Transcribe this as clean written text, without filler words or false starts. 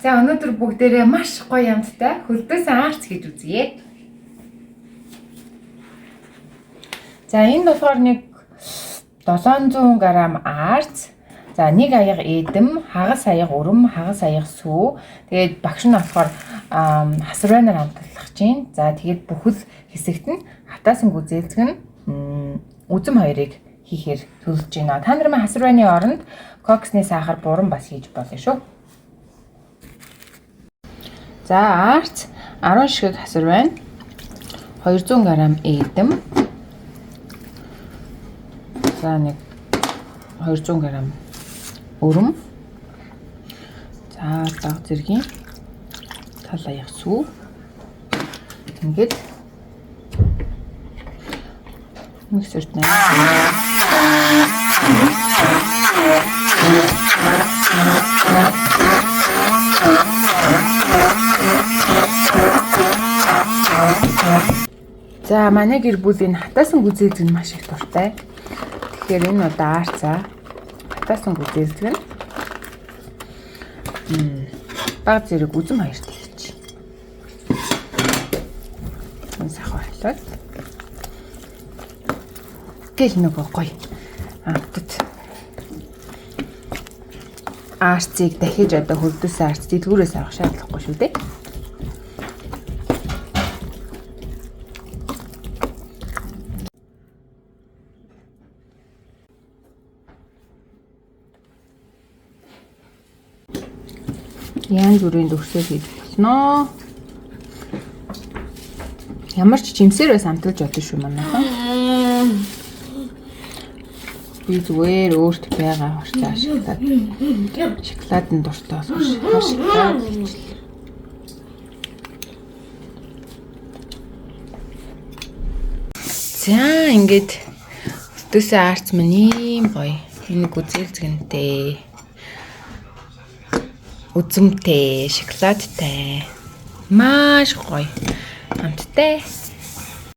За өнөөдөр бүгдээрээ маш гоё амттай хөлдөөс аарц гэж үзье. За энэ болохоор нэг 700 г аарц. За 1 аяга эдэм, хагас аяга өрөм, хагас аяга сүү. Тэгээд багш нь болохоор хасарвайнаар хамтлах чинь. За тэгээд бүхэл хэсэгт нь хатаасан гүзээлцэг нь үзэм хоёрыг хийхээр төлөвлөж байна. Та нарын хасарвайны оронд коксны сахар буран бас хийж болно шүү. За аарц 10 ширхэг хасарвайн, 200 г эдэм. За нэг 200 г өрөм. За даг зэргийн тал аяг сүү. Ингээд миксерт нэ. За манай гэр бүлийн хатаасан гүзээлцэг нь маш их дуртай. Тэгэхээр энэ удаа аарцаа хатаасан гүзээлцэг нь баг зэрэг үзэм хоёрт хийчих. Энэ сахар хэлээд. Гэл нөгөө гоё. Амтд аарцыг дахиж одоо хөлдөөс аарц дэлгүүрээс авах шаардлагагүй шүү дээ. Янз бүрийн төгсөөл хийж болно. Ямар ч жимсээр бас амталж болно шүү манайхан. Би зүгээр өөрт байгаа хорцоо ашиглаад шоколадын дуртай болох шоколад хийчихлээ. За ингээд хөлдөөс аарц мань ийм гоё. Энэ гүзээлцгэнтэй. Үзэмтэй, шоколадтай. Маш гоё. Амттай.